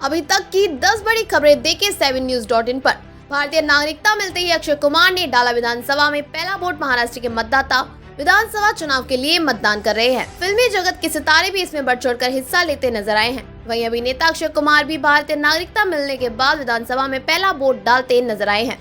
अभी तक की 10 बड़ी खबरें देखें 7news.in पर। भारतीय नागरिकता मिलते ही अक्षय कुमार ने डाला विधानसभा में पहला वोट। महाराष्ट्र के मतदाता विधानसभा चुनाव के लिए मतदान कर रहे हैं। फिल्मी जगत के सितारे भी इसमें बढ़ चढ़कर हिस्सा लेते नजर आए हैं। वहीं अभिनेता अक्षय कुमार भी भारतीय नागरिकता मिलने के बाद विधानसभा में पहला वोट डालते नजर आए हैं।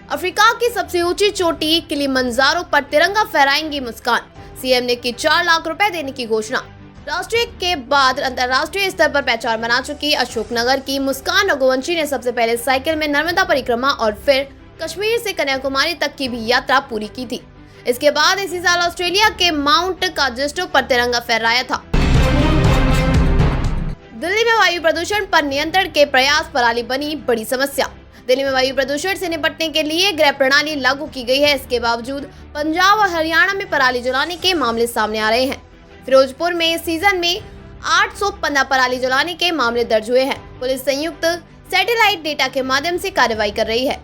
अफ्रीका की सबसे ऊंची चोटी किलिमंजारो पर तिरंगा फहराएंगी मुस्कान। सीएम ने की 4 लाख रुपए देने की घोषणा। राष्ट्रीय के बाद अंतर्राष्ट्रीय स्तर पर पहचान बना चुकी अशोकनगर की मुस्कान रघुवंशी ने सबसे पहले साइकिल में नर्मदा परिक्रमा और फिर कश्मीर से कन्याकुमारी तक की भी यात्रा पूरी की थी। इसके बाद इसी साल ऑस्ट्रेलिया के माउंट काजिस्टो पर तिरंगा फहराया था। दिल्ली में वायु प्रदूषण पर नियंत्रण के प्रयास पराली बनी बड़ी समस्या। दिल्ली में वायु प्रदूषण से निपटने के लिए गृह प्रणाली लागू की गई है। इसके बावजूद पंजाब और हरियाणा में पराली जलाने के मामले सामने आ रहे हैं। फिरोजपुर में सीजन में 815 पराली जलाने के मामले दर्ज हुए हैं। पुलिस संयुक्त सैटेलाइट डेटा के माध्यम से कार्रवाई कर रही है।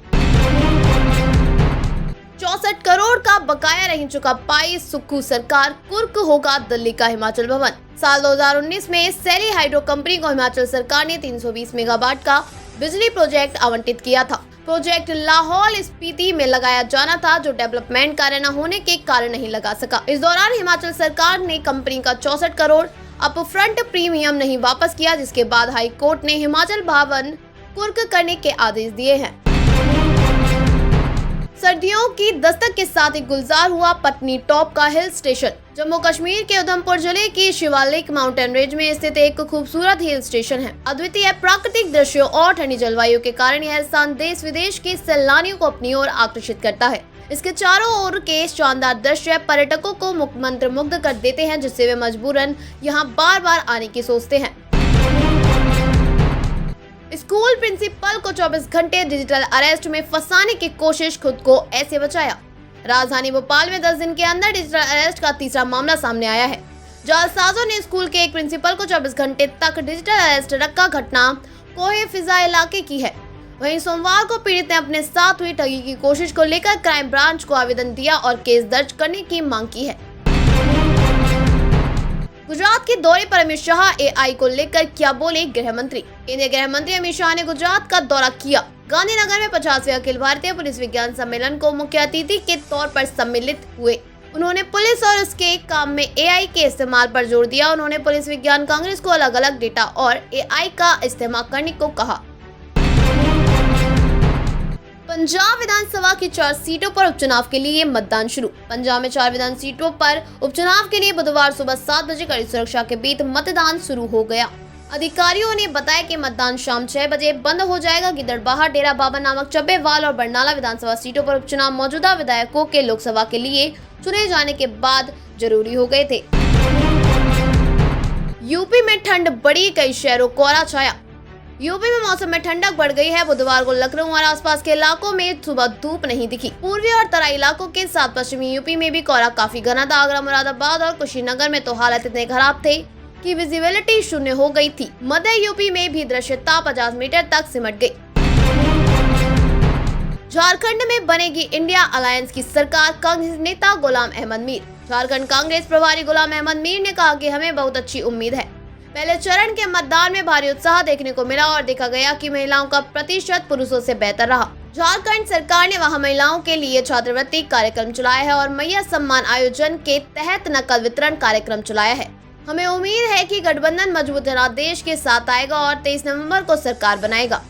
64 करोड़ का बकाया नहीं चुका पाई सुक्खू सरकार, कुर्क होगा दिल्ली का हिमाचल भवन। साल 2019 में सैली हाइड्रो कंपनी को हिमाचल सरकार ने 320 मेगावाट का बिजली प्रोजेक्ट आवंटित किया था। प्रोजेक्ट लाहौल स्पीति में लगाया जाना था, जो डेवलपमेंट कार्य न होने के कारण नहीं लगा सका। इस दौरान हिमाचल सरकार ने कंपनी का 64 करोड़ अपफ्रंट प्रीमियम नहीं वापस किया, जिसके बाद हाई कोर्ट ने हिमाचल भवन कुर्क करने के आदेश दिए हैं। सर्दियों की दस्तक के साथ ही गुलजार हुआ पत्नी टॉप का हिल स्टेशन। जम्मू कश्मीर के उधमपुर जिले की शिवालिक माउंटेन रेंज में स्थित एक खूबसूरत हिल स्टेशन है। अद्वितीय प्राकृतिक दृश्यों और ठंडी जलवायु के कारण यह स्थान देश विदेश के सैलानियों को अपनी ओर आकर्षित करता है। इसके चारों ओर के शानदार दृश्य पर्यटकों को मंत्रमुग्ध कर देते हैं, जिससे वे मजबूरन यहाँ बार बार आने की सोचते हैं। स्कूल प्रिंसिपल को 24 घंटे डिजिटल अरेस्ट में फंसाने की कोशिश, खुद को ऐसे बचाया। राजधानी भोपाल में 10 दिन के अंदर डिजिटल अरेस्ट का तीसरा मामला सामने आया है। जालसाजों ने स्कूल के एक प्रिंसिपल को 24 घंटे तक डिजिटल अरेस्ट रखा। घटना कोहे फिजा इलाके की है। वहीं सोमवार को पीड़ित ने अपने साथ हुई ठगी की कोशिश को लेकर क्राइम ब्रांच को आवेदन दिया और केस दर्ज करने की मांग की है। गुजरात के दौरे पर अमित शाह एआई को लेकर क्या बोले गृह मंत्री। केंद्रीय गृह मंत्री अमित शाह ने गुजरात का दौरा किया। गांधीनगर में 50वें अखिल भारतीय पुलिस विज्ञान सम्मेलन को मुख्य अतिथि के तौर पर सम्मिलित हुए। उन्होंने पुलिस और उसके काम में एआई के इस्तेमाल पर जोर दिया। उन्होंने पुलिस विज्ञान कांग्रेस को अलग अलग डेटा और एआई का इस्तेमाल करने को कहा। पंजाब विधानसभा की 4 सीटों पर उपचुनाव के लिए मतदान शुरू। पंजाब में 4 विधान सीटों पर उपचुनाव के लिए बुधवार सुबह 7 बजे कड़ी सुरक्षा के बीच मतदान शुरू हो गया। अधिकारियों ने बताया कि मतदान शाम 6 बजे बंद हो जाएगा। गिद्दड़बाहा, डेरा बाबा नामक चब्बेवाल और बरनाला विधानसभा सीटों पर उपचुनाव मौजूदा विधायकों के लोकसभा के लिए चुने जाने के बाद जरूरी हो गए थे। यूपी में ठंड बढ़ी, कई शहरों कोहरा छाया। यूपी में मौसम में ठंडक बढ़ गई है। बुधवार को लखनऊ और आसपास के इलाकों में सुबह धूप नहीं दिखी। पूर्वी और तराई इलाकों के साथ पश्चिमी यूपी में भी कोहरा काफी घना था। आगरा, मुरादाबाद और कुशीनगर में तो हालत इतने खराब थे कि विजिबिलिटी शून्य हो गई थी। मध्य यूपी में भी दृश्यता 50 मीटर तक सिमट गई। झारखंड में बनेगी इंडिया अलायंस की सरकार, कांग्रेस नेता गुलाम अहमद मीर। झारखंड कांग्रेस प्रभारी गुलाम अहमद मीर ने कहा कि हमें बहुत अच्छी उम्मीद है। पहले चरण के मतदान में भारी उत्साह देखने को मिला और देखा गया कि महिलाओं का प्रतिशत पुरुषों से बेहतर रहा। झारखंड सरकार ने वहां महिलाओं के लिए छात्रवृत्ति कार्यक्रम चलाया है और मैया सम्मान आयोजन के तहत नकद वितरण कार्यक्रम चलाया है। हमें उम्मीद है कि गठबंधन मजबूत जनादेश के साथ आएगा और 23 नवंबर को सरकार बनाएगा।